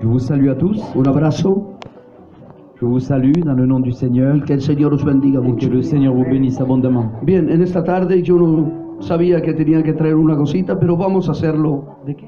Je vous salue à tous. Un abrazo. Je vous salue dans le nom du Seigneur. Que el Señor os bendiga Et que mucho. le Seigneur vous bénisse abondamment. Bien, en esta tarde yo no sabía que tenía que traer una cosita, pero vamos a hacerlo. ¿De qué?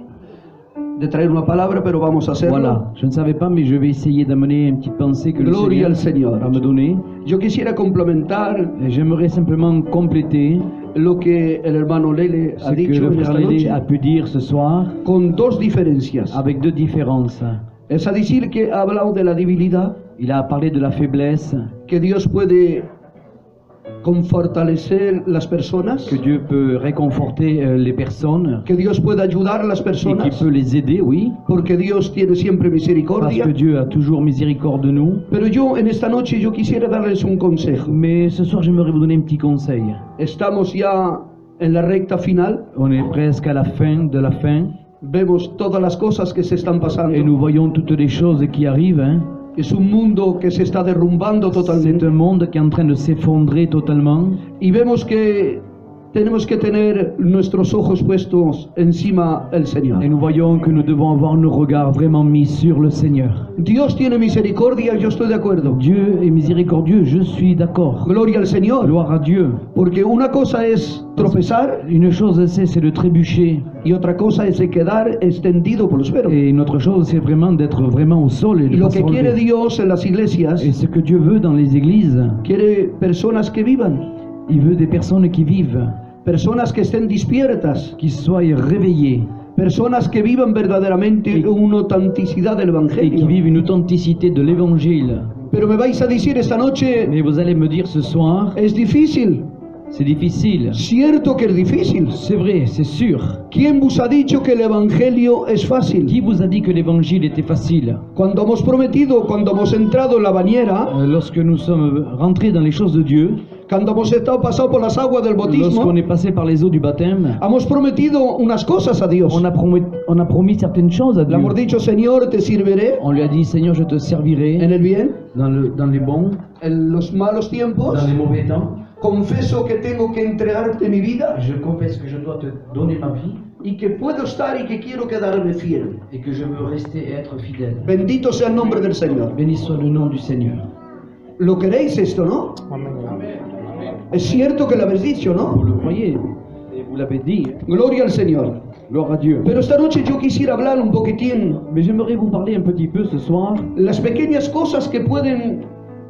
De traer una palabra, pero vamos a hacerlo. Voilà, je ne savais pas, mais je vais essayer d'amener une petite pensée que le Gloria Seigneur al Señor. va me donner. Yo quisiera complementar Et j'aimerais simplement compléter lo que el hermano Lele ce ha que dicho le en frère esta Lélé a noche pu dire ce soir, con dos diferencias. avec deux différences. Es a decir, que ha hablado de la debilidad, Il a parlé de la faiblesse, que Dios puede fortalecer las personas, que Dieu peut réconforter les personnes, que Dios puede ayudar a las et qu'il personas, peut les aider, oui, porque Dios tiene siempre parce misericordia. que Dieu a toujours miséricorde de nous. Pero yo en esta noche yo quisiera darles un consejo. Mais ce soir, j'aimerais vous donner un petit conseil. Estamos ya en la recta final, On est presque à la fin de la fin, vemos todas las cosas que se están et pasando. nous voyons toutes les choses qui arrivent. Hein. Es un mundo que se está derrumbando C'est totalmente. un monde qui est en train de s'effondrer totalement. Y vemos que tenemos que tener nuestros ojos puestos encima del Et Señor. nous voyons que nous devons avoir nos regards vraiment mis sur le Seigneur. Dios tiene misericordia, yo estoy de acuerdo. Dieu est miséricordieux, je suis d'accord. Gloria al Señor. Gloire à Dieu. Porque una cosa es tropezar Une chose c'est de trébucher. y otra cosa es de quedar extendido por los suelos. Et une autre chose, c'est vraiment d'être vraiment au sol et Y de lo pas se que quiere relever. Dios en las iglesias, Et ce que Dieu veut dans les églises, quiere personas que vivan, il veut des personnes qui vivent, personas que estén despiertas, qui soient réveillées personas que vivan verdaderamente una autenticidad del et qui Evangelio. vivent une authenticité de l'évangile. Pero me vais a decir esta noche, Mais vous allez me dire ce soir, es difícil. c'est difficile. Cierto que es difícil. C'est vrai, c'est sûr. ¿Quién vos ha dicho que el Evangelio es fácil? Qui vous a dit que l'évangile était facile? Cuando hemos prometido, cuando hemos entrado en la bañera, Lorsque nous sommes rentrés dans les choses de Dieu, cuando hemos estado pasado por las aguas del bautismo, lorsqu'on est passé par les eaux du baptême, hemos prometido unas cosas a Dios. on a promis certaines choses à Le Dieu. hemos dicho, Señor, te serviré On lui a dit, Seigneur, je te servirai en el bien, dans les bons, en los malos tiempos. dans les mauvais temps. Confieso que tengo que entregarte mi vida Je confesse que je dois te donner ma vie y que puedo estar y que quiero quedarme fiel. et que je veux rester et être fidèle. Bendito sea el nombre del Señor. Béni soit le nom du Seigneur. ¿Lo queréis esto, no? Es cierto que lo habéis dicho, Vous ¿no? le croyez et vous l'avez dit. Gloria al Señor. Gloire à Dieu. Pero esta noche yo quisiera hablar un poquitín Mais j'aimerais vous parler un petit peu ce soir las pequeñas cosas que pueden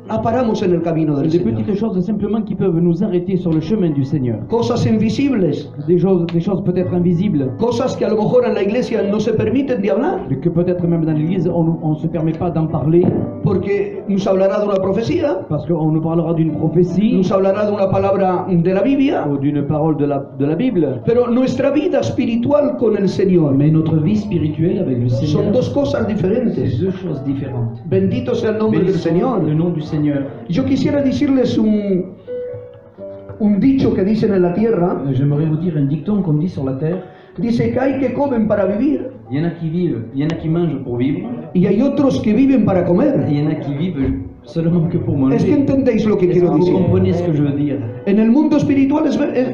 aparamos en el camino del des Señor. petites choses simplement qui peuvent nous arrêter sur le chemin du Seigneur. Cosas invisibles, Des choses peut-être invisibles, cosas que a lo mejor en la iglesia no se permiten de hablar, mais que peut-être même dans l'église on ne se permet pas d'en parler porque nos hablará de una profecía, parce qu'on nous parlera d'une prophétie nos hablará de una palabra de la Biblia, ou d'une parole de la Bible. pero nuestra vida espiritual con el Señor Mais notre vie spirituelle avec le son Seigneur, dos cosas c'est diferentes. deux choses différentes. Bendito sea el nombre Béni del soit Señor. le nom du Seigneur. Yo quisiera decirles un dicho que dicen en la tierra. J'aimerais vous dire un dicton qu'on dit sur la terre. Dice que hay que comen para vivir Il y en a qui vivent, il y en a qui mangent pour vivre, y hay otros que viven para et comer. il y en a qui vivent seulement que pour Es que manger. entendéis lo que Est-ce que quiero vous decir. comprenez ce que je veux dire? En el mundo espiritual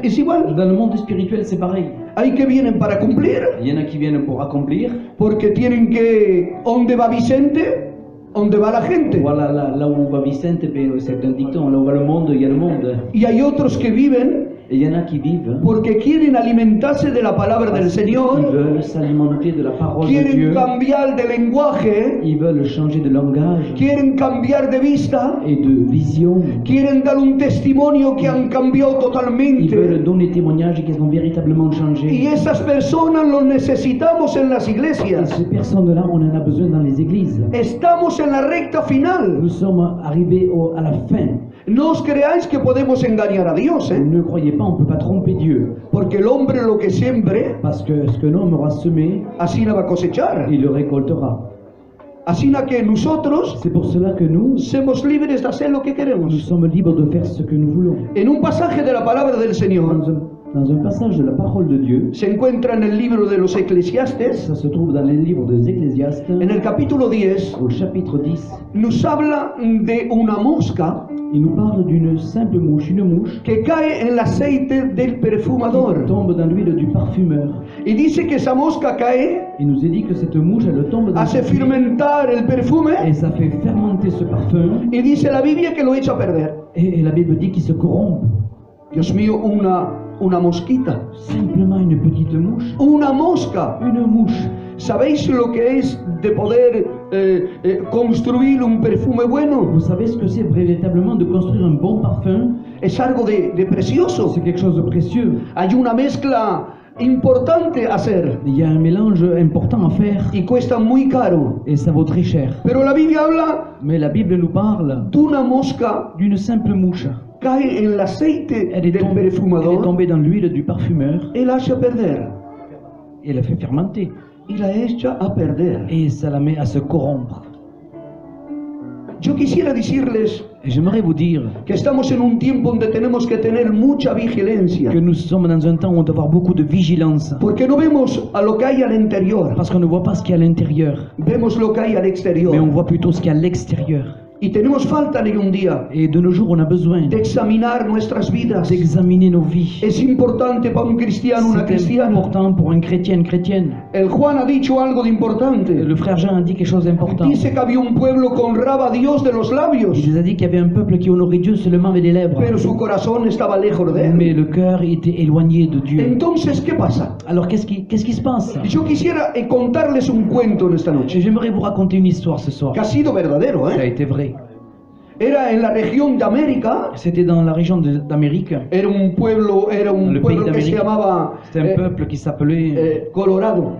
es igual. Dans le monde spirituel, c'est pareil. Hay que vienen para cumplir, Il y en a qui viennent pour accomplir. porque tienen que... ¿Dónde va Vicente? ¿Dónde va la gente? Voilà, là où va Vicente, c'est un dicton. Là où va le monde, il y a le monde. Y hay otros que viven Et il y en a qui vivent. porque quieren alimentarse de la palabra del Ils Señor, veulent s'alimenter de la parole de quieren Dieu. cambiar de lenguaje, Ils veulent changer de langage quieren cambiar de vista, et de vision. quieren dar un testimonio que han cambiado Ils veulent totalmente. donner témoignage qu'ils ont véritablement Y changé. esas personas los necesitamos en las Et iglesias. ces personnes-là, on en a besoin dans les églises. Estamos en la recta final. Nous sommes arrivés à la fin. No os creáis que podemos engañar a Dios, Ne croyez pas, on ne peut pas tromper Dieu. porque el hombre lo que siembre, Parce que ce qu'un homme aura semé, así la va a cosechar. il le récoltera. Así que nosotros C'est pour cela que nous somos libres de hacer lo que nous queremos. sommes libres de faire ce que nous voulons. En un pasaje de la palabra del Dans Señor, un Dans un passage de la parole de Dieu, se encuentra en el libro de los Eclesiastes, ça se trouve dans les livres des Ecclésiastes, en el capítulo 10, au chapitre 10, nos habla de una mosca il nous parle d'une simple mouche, une mouche que cae en el aceite del qui perfumador. tombe dans l'huile du parfumeur. Y dice que esa mosca cae, Il nous est dit que cette mouche, elle tombe dans hace cette huile fermentar el perfume, et ça fait fermenter ce parfum. y dice la Biblia que lo echa a perder. Et la Bible dit qu'il se corrompt. Dios mío, una mosquita, Simplement une petite mouche. una mosca. Une mouche. ¿Sabéis lo que es de poder construir un perfume bueno? Vous savez ce que c'est véritablement de construire un bon parfum? Es algo de precioso. C'est quelque chose de précieux. Hay una mezcla importante a hacer Il y a un mélange important à faire y cuesta muy caro. et ça vaut très cher. Pero la Biblia habla Mais la Bible nous parle d'una mosca d'une simple mouche. cae en el aceite Elle est del tombée perfumador, dans l'huile du parfumeur y la hace perder. et la fait fermenter. Y la echa a perder. Et ça la met à se corrompre. Yo quisiera decirles Et j'aimerais vous dire que estamos en un tiempo donde tenemos que tener mucha vigilancia, que nous sommes dans un temps où on doit avoir beaucoup de vigilance. porque no vemos a lo que hay al interior, Parce qu'on ne voit pas ce qu'il y a à l'intérieur, vemos lo que hay al mais on exterior. voit plutôt ce qu'il y a à l'extérieur. Y tenemos falta de un día Et de nos jours, on a besoin de examinar nuestras vidas. d'examiner nos vies. Es importante para un cristiano, una C'est cristiana. important pour un chrétien, une chrétienne. El Juan ha dicho algo de importante. Le frère Jean a dit quelque chose d'important. Dice que había un pueblo que honraba a Dios de los labios, Il nous a dit qu'il y avait un peuple qui honorait Dieu seulement avec les lèvres. pero su corazón estaba lejos de Mais él. le cœur était éloigné de Dieu. Entonces, ¿qué pasa? Alors qu'est-ce qui se passe? Yo quisiera contarles un cuento en esta noche, J'aimerais vous raconter une histoire ce soir. que ha sido verdadero, Ça a ¿eh? été vrai. Era en la región de América. C'était dans la région d'Amérique. Era un pueblo Le que pays se llamaba C'était un peuple qui s'appelait Colorado.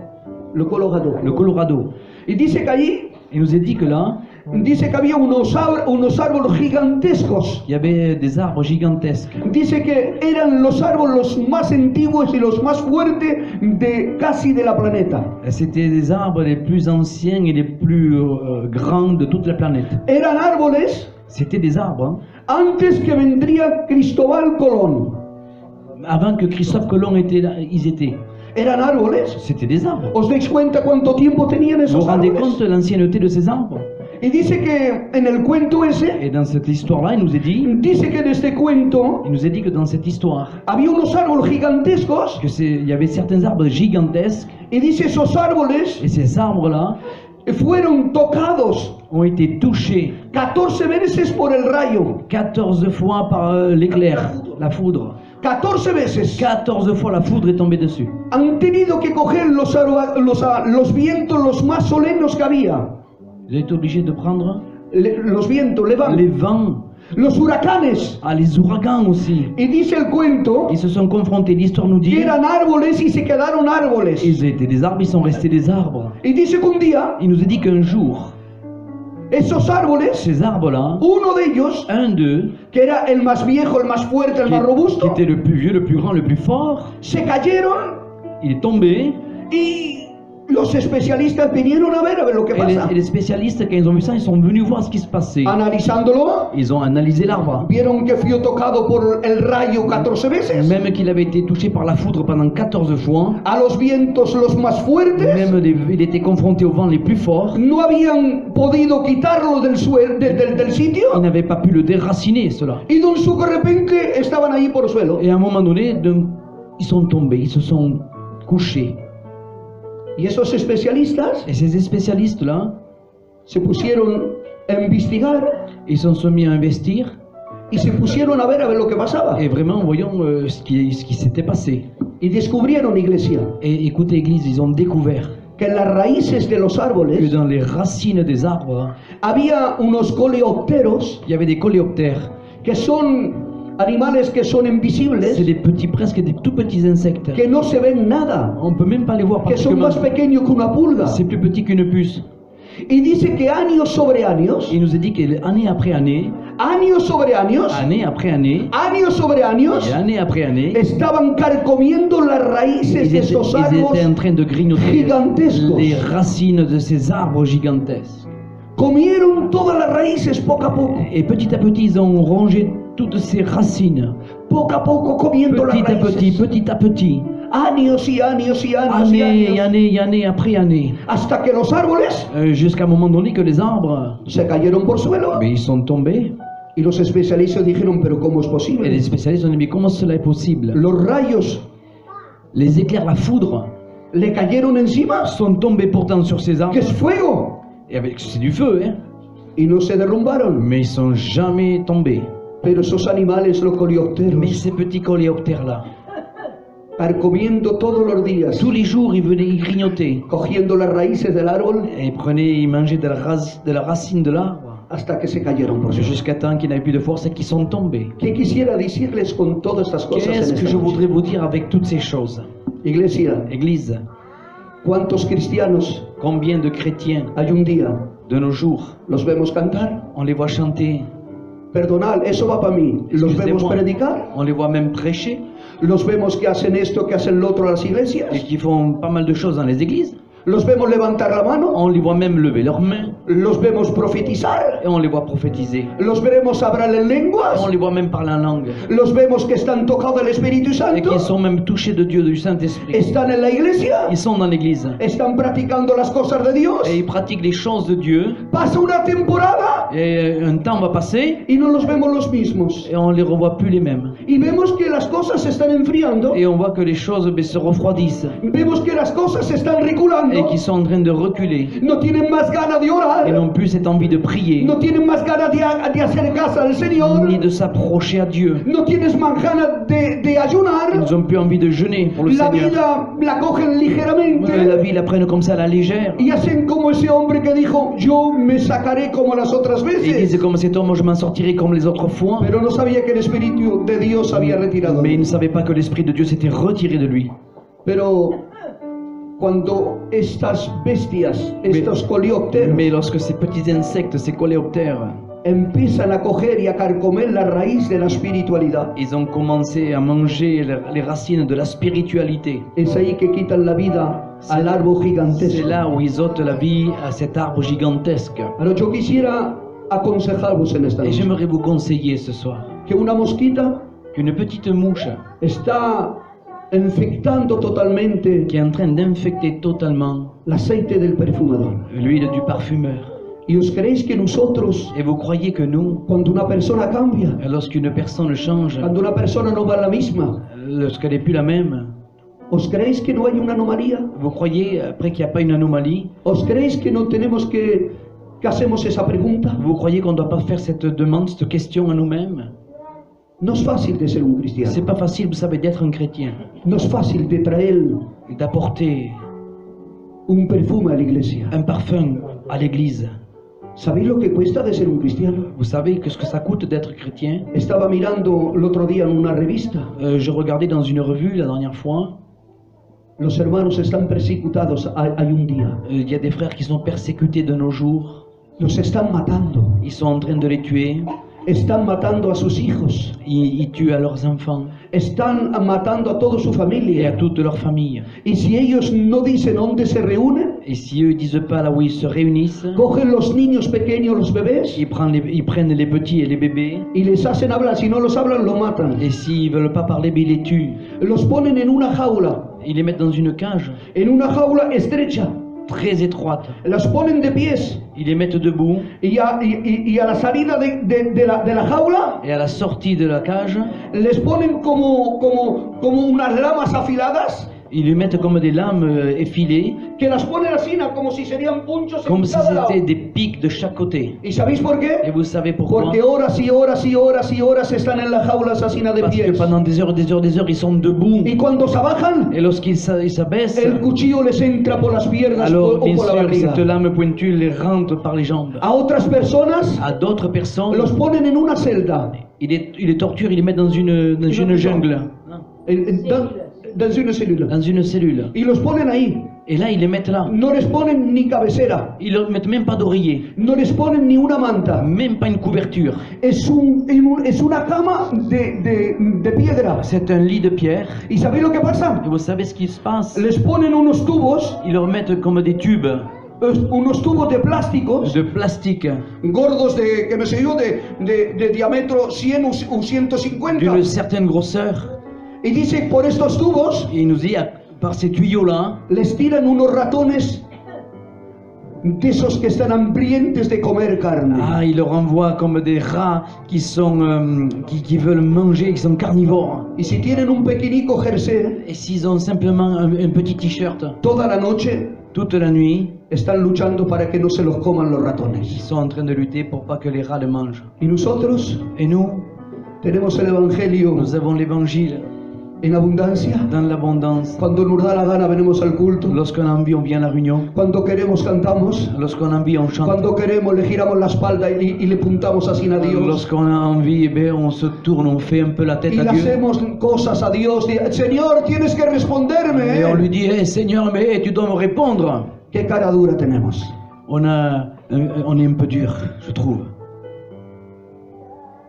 Le Colorado. le Colorado. Y dice que allí, Il nous a dit que là, dice que había unos árboles gigantescos. il y avait des arbres gigantesques. Dice que eran los árboles los más antiguos y los más fuertes de casi de la planeta. C'était des arbres les plus anciens et les plus grands de toute la planète. Eran árboles C'était des arbres, hein, antes que vendría Cristóbal Colón. avant que Christophe Colomb était là, ils étaient. Eran árboles. C'était des arbres. ¿Os dais cuenta cuánto tiempo tenían Vous vous esos rendez árboles? compte de l'ancienneté de ces arbres? Y dice que en el cuento ese, Et dans cette histoire-là, il nous a dit en este cuento que dans cette histoire, había unos árboles gigantescos. il y avait certains arbres gigantesques, Y dice esos árboles et ces arbres-là fueron tocados ont été touchés 14 veces por el rayo. 14 fois par l'éclair, la foudre. 14 veces. 14 fois la foudre est tombée dessus. Han tenido que coger los vientos los más solenos que había. Ils ont été obligés de prendre Los vientos, les levantan. vents, Los huracanes. les ouragans aussi. Y dice el cuento Ils se sont confrontés, l'histoire nous dit, que eran árboles y se quedaron árboles. ils étaient des arbres, ils sont restés des arbres. Y dice que un día, Il nous a dit qu'un jour, esos árboles, ces arbres-là, uno de ellos, un d'eux, que era el más viejo, el más fuerte, el qui, más qui robusto, était le plus vieux, le plus grand, le plus fort, se cayeron il est tombé. y los especialistas vinieron a ver lo que Et pasa. les spécialistes, quand ils ont vu ça, ils sont venus voir ce qui se passait. Analizándolo, Ils ont analysé l'arbre. vieron que fue tocado por el rayo 14 veces. Même qu'il avait été touché par la foudre pendant 14 fois, A los vientos los más fuertes, même il était confronté aux vents les plus forts, no habían podido quitarlo del il sitio. n'avait pas pu le déraciner, cela. Y de repente estaban ahí por el suelo. Et à un moment donné, ils sont tombés, ils se sont couchés. Y esos especialistas Et ces spécialistes-là, se pusieron a investigar ils se sont mis à investir. y se pusieron a ver lo que pasaba. Et vraiment, voyons ce qui s'était passé. Y descubrieron, iglesia, Et écoutez, Église, ils ont découvert que en las raíces de los que árboles dans les racines des arbres, había unos coleópteros il y avait des coléoptères. que son animales que son C'est invisibles, des petits, presque des tout petits insectes. que no se ven nada, On peut même pas les voir que son pratiquement. más pequeños que una pulga. C'est plus petit qu'une puce. Y dice que años sobre años, Il nous a dit qu'année après année, años sobre años, année après année, años sobre años, et année après année, estaban carcomiendo las raíces ils de étaient, esos ils étaient en árboles, train de grignoter gigantescos. les racines de ces arbres gigantesques. comieron todas las raíces poco a poco. Et petit à petit, ils ont rongé toutes ces racines. poco a poco comiendo las Petit à petit, raíces. petit à petit, Años y años y años y année et años. année et année après année, Hasta que los árboles jusqu'à un moment donné que les arbres, se cayeron por suelo. mais ils sont tombés. Y los especialistas dijeron, pero ¿cómo es Et les posible? spécialistes ont dit, mais comment cela est possible? Los rayos Les éclairs, la foudre, le cayeron encima, sont tombés pourtant sur ces arbres, que es fuego, et avec, c'est du feu, hein, y no se derrumbaron. mais ils sont jamais tombés. Pero esos animales, los Mais coleópteros, ces petits coléoptères-là, carcomiendo todos los días, tous les jours, ils venaient y grignoter. cogiendo las raíces del árbol Et ils mangeaient de la racine de l'arbre, hasta que se cayeron por suelo. jusqu'à temps qu'ils n'avaient plus de force et qu'ils sont tombés. ¿Qué quisiera decirles con todas estas cosas en Qu'est-ce que esta je noche? voudrais vous dire avec toutes ces choses? Iglesia, Église, ¿cuántos cristianos combien de chrétiens hay un día? de nos jours, Los vemos cantar. on les voit chanter, Perdonad, eso va para mí. Los vemos excusez-moi, predicar. on les voit même prêcher, Los vemos que hacen esto, que hacen lo otro a las et iglesias. qui font pas mal de choses dans les églises. Los vemos levantar la mano. On les voit même lever leurs mains, Los vemos profetizar. et on les voit prophétiser. Los veremos hablar en Et lenguas. on les voit même parler en langue, Los vemos que están tocados del Espíritu et Santo. qui sont même touchés de Dieu, du Saint-Esprit. Están en la iglesia. Ils sont dans l'église, Están practicando las cosas de Dios. et ils pratiquent les choses de Dieu, Pasa una temporada et un temps va passer, y no los vemos los mismos. et on les revoit plus les mêmes. Y vemos que las cosas se están enfriando. Et on voit que les choses se refroidissent, Vemos que las cosas se están et reculando. qu'ils sont en train de reculer. No tienen más ganas de Ils orar. n'ont plus cette envie de prier, No tienen más ganas de acercarse al Señor. ni de s'approcher à Dieu. No tienes más ganas de ayunar. Ils n'ont plus envie de jeûner pour le La Seigneur. vida la cogen ligeramente. La vie, ils la prennent comme ça à la légère. Y hacen como ese hombre que dijo, yo me sacaré como las otras Et ils disent veces. comme cet homme, je m'en sortirai comme les autres fois. Pero no sabía que el Espíritu de Dios había retirado. Mais ils ne savaient pas que l'Esprit de Dieu s'était retiré de lui. Pero cuando estas bestias, estos coleópteros, Mais lorsque ces petits insectes, ces coléoptères, empiezan a coger y a carcomer la raíz de la espiritualidad, ils ont commencé à manger les racines de la spiritualité. es ahí que quitan la vida al árbol C'est gigantesco. là où ils ôtent la vie à cet arbre gigantesque. Pero yo quisiera aconsejaros en esta Et noche j'aimerais vous conseiller ce soir que una mosquita qu'une petite mouche está infectando totalmente qui est en train d'infecter totalement l'aceite del perfumador. l'huile du parfumeur. ¿Y os creéis que nosotros, Et vous croyez que nous, cuando una persona cambia, lorsqu'une personne change, cuando una persona no va a la misma, lorsqu'elle n'est plus la même, os creéis que no hay una anomalía? vous croyez après qu'il n'y a pas une anomalie? ¿Os creéis que no tenemos que hacemos esa pregunta? Vous croyez qu'on ne doit pas faire cette demande, cette question à nous-mêmes? No es fácil de ser un cristiano. C'est pas facile, vous savez, d'être un chrétien No es fácil de traer et d'apporter un perfume a la iglesia. un parfum à l'église. ¿Sabéis lo que cuesta de ser un cristiano? Vous savez que ce que ça coûte d'être chrétien? Estaba mirando el otro día en una revista. Je regardais dans une revue la dernière fois, Los hermanos están persecutados. Hay un día. il y a des frères qui sont persécutés de nos jours. Los están matando. Ils sont en train de les tuer. Están matando a sus hijos. Ils tuent à leurs enfants Están matando a toda su et à familia. toute leur famille. Y si ellos no dicen dónde se reúnen, Et si eux ne disent pas là où ils se réunissent, cogen los niños pequeños, los bebés, ils prennent les petits et les bébés. y les hacen hablar. Si no los hablan, lo matan. Et s'ils ne veulent pas parler, ben, ils les tuent. Los ponen en una jaula. Ils les mettent dans une cage En una jaula estrecha. très étroite. Las ponen de pies. Ils les mettent debout. Y a la salida de la jaula Et à la sortie de la cage, les ponen como unas lamas afiladas ils les mettent comme des lames effilées, que las ponen así como si serían punchos en comme si cada lado. c'était des pics de chaque côté. ¿Y sabéis por Et qué? vous savez pourquoi? Porque horas y horas y horas y horas están en las jaulas así de Parce que pies. pendant des heures, des heures, des heures, ils sont debout. Y cuando se bajan, Et lorsqu'ils s'abaissent, el cuchillo les entra por las piernas alors o bien por la sûr, barriga. cette lame pointue les rentre par les jambes. A otras personas À d'autres personnes, los ponen en una celda, ils les torturent, ils les mettent dans une jungle, dans une cellule. dans une cellule. Y los ponen ahí. Et là, ils les mettent là. No les ponen ni cabecera, Ils ne mettent même pas d'oreiller, no les ponen ni una manta. même pas une couverture. Es una cama de piedra. C'est un lit de pierre. ¿Y sabéis lo que pasa? Et vous savez ce qui se passe? Les ponen unos tubos Ils leur mettent comme des tubes unos tubos de plásticos de plastique gordos de, que me sé yo, de diámetro 100 o 150. d'une certaine grosseur. Y dice, por estos tubos Et il nous dit, par ces tuyaux-là, les tiran unos ratones de esos que están hambrientos de comer carne. il leur envoie comme des rats qui sont qui veulent manger, qui sont carnivores. Y si tienen un pequeñico jersey, Et s'ils ont simplement un petit t-shirt, toda la noche toute la nuit, están luchando para que no se los coman los ils ratones. sont en train de lutter pour pas que les rats le mangent. Y nosotros Et nous, tenemos el Evangelio nous avons l'évangile en abundancia. dans l'abondance. Cuando nos da la gana venimos al culto. Lorsqu'on a envie, on vient à la réunion. Cuando queremos cantamos. Lorsqu'on a envie, on chante. Cuando queremos le giramos la espalda y le puntamos así a Dios. Lorsqu'on a envie, eh bien, on se tourne, on fait un peu la tête Y à le Dieu. hacemos cosas a Dios. Señor, tienes que responderme. Et on lui dit, Seigneur, mais tu dois me répondre. Qué cara dura tenemos. On est un peu dur, je trouve.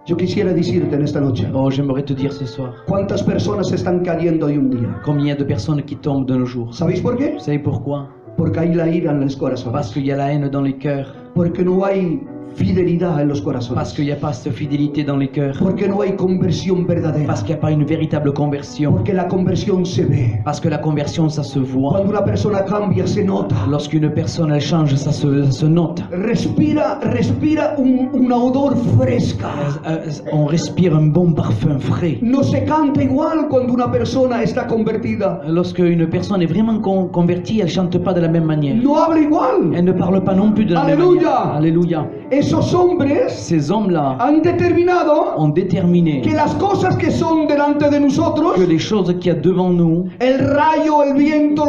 Yo quisiera decirte en esta noche, Oh, j'aimerais te dire ce soir, ¿cuántas personas están cayendo hoy un día? combien de personnes qui tombent de nos jours. ¿Sabéis por qué? Vous savez pourquoi? Porque hay la ira en los Parce corazones. qu'il y a la haine dans les cœurs. Porque no hay fidelidad en los Parce corazones. qu'il n'y a pas cette fidélité dans les cœurs. Porque no hay conversión verdadera. Parce qu'il n'y a pas une véritable conversion. Porque la conversión se ve. Parce que la conversion, ça se voit. Cuando una persona cambia, se nota. Lorsqu'une personne, elle change, ça se note. Respira un odor fresca. On respire un bon parfum frais. No se canta igual cuando una persona está convertida. Lorsque une personne est vraiment convertie, elle ne chante pas de la même manière. No habla igual. Elle ne parle pas non plus de la même Alléluia. manière. Alléluia. Esos hombres Ces hommes-là han determinado ont déterminé que las cosas que son delante de nosotros, que les choses qu'il y a devant nous, el rayo, el viento,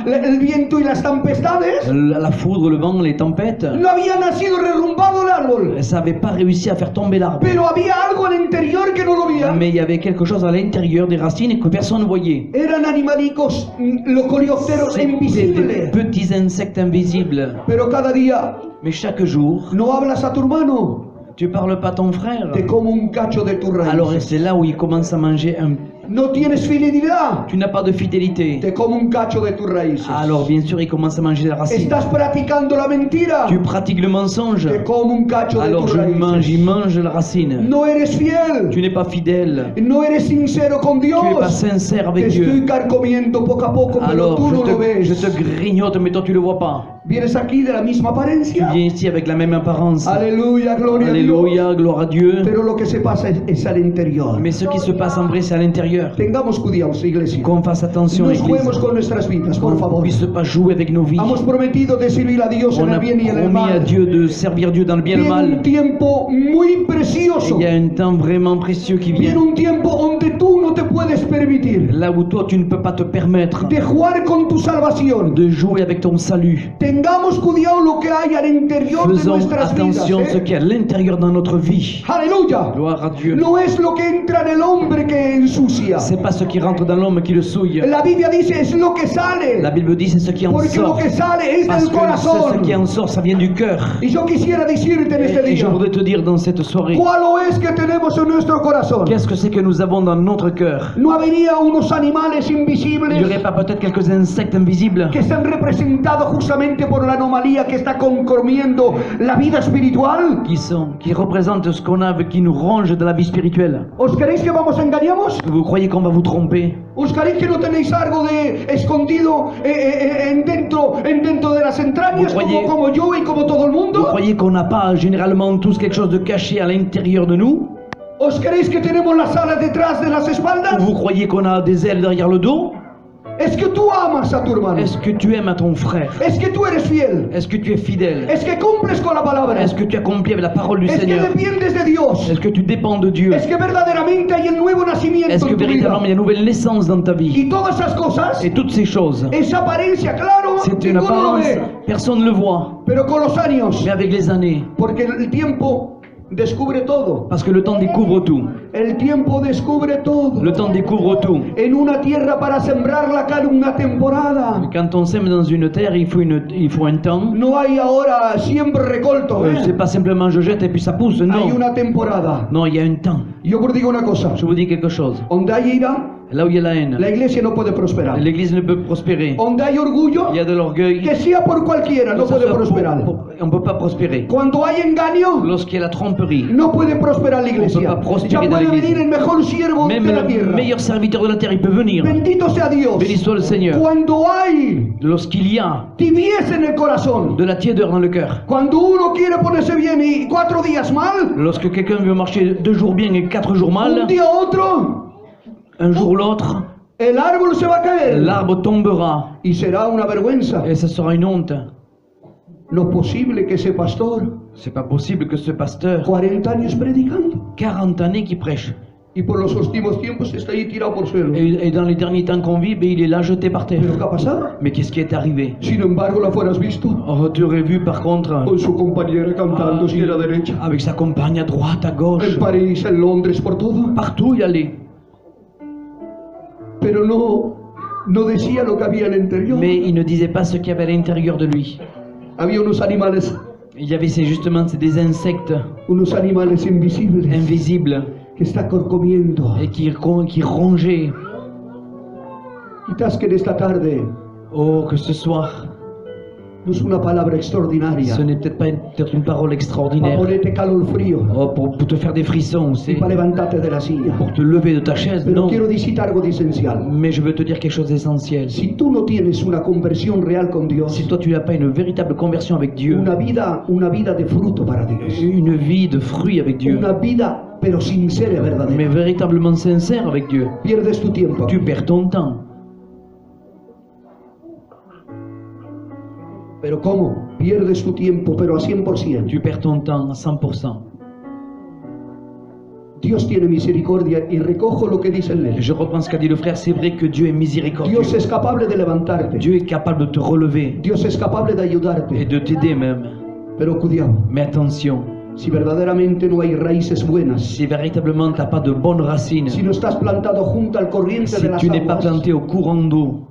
el viento y las tempestades, la foudre, le vent, les tempêtes, no había nacido derrumbado el árbol, ça n'avait pas réussi à faire tomber l'arbre. pero había algo al interior que no lo veía. Mais il y avait quelque chose à l'intérieur des racines que personne ne voyait. Eran animalicos, los coleópteros Des invisibles. petits insectes invisibles. Pero cada día Mais chaque jour, no hablas a tu hermano, tu parles pas à ton frère. te como un cacho de tu Alors raíz. c'est là où il commence à manger un... No tienes fidelidad, Tu n'as pas de fidélité. te como un cacho de tus raíces. Alors bien sûr, il commence à manger la racine. Estás practicando la mentira, Tu pratiques le mensonge. te como un cacho de Alors tus il raíces. mange la racine. No eres fiel, Tu n'es pas fidèle. no eres sincero con Tu n'es pas Dios. sincère Te avec estoy Dieu. carcomiendo poco a poco, pero Alors tú no lo je te ves. grignote, mais toi tu le vois pas. Vienes aquí de la misma Tu apariencia. viens ici avec la même apparence. Aleluya, gloria a Dios. Alléluia, gloire à Dieu. Pero lo que se pasa es al interior. Mais ce qui se passe en vrai, c'est à l'intérieur. Tengamos cuidado, iglesia. Qu'on fasse attention, Nos Église. juguemos con nuestras vidas, por On ne favor. puisse pas jouer avec nos vies. Hemos prometido de servir a Dios On en a el bien y en el promis à mal. Dieu de servir Dieu dans le bien et le Viene un mal. tiempo muy Et precioso. il y a un temps vraiment précieux qui Viene vient. un tiempo donde tú no te puedes permitir Là où toi, tu ne peux pas te permettre de jugar con tu salvación. de jouer avec ton salut. Tengamos cuidado lo que hay al interior de Faisons nuestras vidas. attention à ce qu'il y a à l'intérieur dans notre vie. Aleluya. Gloire à Dieu. No es lo que entra en el hombre que ensucia. C'est pas ce qui rentre dans l'homme qui le souille. La Biblia dice es lo que sale. La Bible dit c'est ce qui en Porque lo sort. que sale es Parce del que c'est ce qui corazón. en sort, ça vient du cœur. Y yo quisiera decirte en este Et je día, voudrais te dire dans cette soirée, ¿cuál es que tenemos en nuestro corazón? qu'est-ce que c'est que nous avons dans notre cœur? ¿No habría unos animales Il n'y invisibles aurait pas peut-être quelques insectes invisibles que están representados justamente por la anomalía que está concomiendo la vida espiritual? qui représentent ce qu'on a, qui nous ronge de la vie spirituelle? ¿Os creéis que vamos engañamos? Vous croyez qu'on va vous tromper? ¿Os creéis que no tenéis algo de escondido dentro de las entrañas Vous croyez- como yo y como todo el Vous mundo? croyez qu'on n'a pas généralement tous quelque chose de caché à l'intérieur de nous? ¿Os creéis que tenemos las alas detrás de las Ou espaldas? vous croyez qu'on a des ailes derrière le dos? Es que tú amas a tu hermano. Est-ce que tu aimes à ton frère? Es que tú eres fiel. Est-ce que tu es fidèle? Es que cumples con la palabra. Est-ce que tu accomplis avec la parole du Es que Seigneur? dependes de Dios. Est-ce que tu dépends de Dieu? Es que verdaderamente hay el nuevo nacimiento Est-ce que en tu vida. véritablement il y a une nouvelle naissance dans ta vie? Y todas esas cosas, Et toutes ces choses, esa apariencia, claro, c'est une ninguno lo apparence, ve. personne ne le voit. Pero con los años, Mais avec les années, porque el tiempo descubre todo. parce que le temps découvre tout. El tiempo descubre todo. Le temps découvre tout. En una tierra para sembrarla cada una temporada. Quand on sème dans une terre, il faut un temps. No hay ahora siempre recolto, C'est pas simplement je jette et puis ça pousse, Hay non. una temporada. Non, il y a un temps. Yo os digo una cosa. Je vous dis quelque chose. Donde hay ira, Là où il y a la haine, la iglesia no puede prosperar. l'église ne peut prospérer. Donde hay orgullo, Il y a de l'orgueil, que sea por cualquiera, no que ça puede soit prosperar. on ne peut pas prospérer. Cuando hay engaño, Lorsqu'il y a la tromperie, no puede prosperar la On peut iglesia. pas prospérer Ya dans puede l'église. venir el mejor siervo même de la le tierra. meilleur serviteur de la terre, il peut venir. Bendito sea Dios. Béni soit le Seigneur. Cuando hay Lorsqu'il y a tibieza en el corazón, de la tiédeur dans le cœur, cuando uno quiere ponerse bien y 4 días mal, lorsque quelqu'un veut marcher 2 jours bien et 4 jours un mal, día otro, un jour ou l'autre, el árbol se va a caer l'arbre tombera y será una vergüenza. et ça sera une honte. No es posible que ese pastor, C'est pas possible que ce pasteur, 40 años predicando, 40 années qui prêche, y por los últimos tiempos está ahí tirado por suelo. et dans les derniers temps qu'on vit, ben, il est là jeté par terre. ¿Pero qué ha pasado? Mais qu'est-ce qui est arrivé? Sin embargo, la fueras visto Oh, tu aurais vu par contre, con su compañera cantando izquierda derecha. avec sa compagne à droite, à gauche, En París, en Londres, por todo. partout il allait. Pero no decía lo que había en el interior. Mais il ne disait pas ce qu'il y avait à l'intérieur de lui. Había unos animales Il y avait justement des insectes invisibles invisibles que está comiendo. et qui rongeaient. Quizás que en esta tarde Oh, que ce soir, no es una palabra extraordinaria ce n'est peut-être une parole para extraordinaire. ponerte calorfrío Oh, pour te faire des frissons, y c'est para levantarte de la silla. pour te lever de ta chaise, Pero non. quiero decirte algo de esencial. Mais je veux te dire quelque chose d'essentiel. Si tú no tienes una conversión real con Dios, Si toi tu n'as pas une véritable conversion avec Dieu, una vida de fruto para Dios, une vie de fruits avec Dieu, una vida pero sincera y mais verdadera, véritablement sincère avec Dieu, pierdes tu tiempo. tu perds ton temps. Pero ¿cómo? Pierdes tu tiempo, pero a 100%. Tu perds ton temps à 100%. Dios tiene misericordia y recojo lo que dice él. Je reprends ce qu'a dit le frère, c'est vrai que Dieu est miséricordieux. Dios es capaz de levantarte. Dieu est capable de te relever Dios es capaz de et ayudarte. de t'aider même. Pero cuidado, Mais attention, si verdaderamente no hay raíces buenas, si véritablement tu n'as pas de bonnes racines, si no estás plantado junto al corriente si de las tu n'es pas aguas, planté au courant d'eau,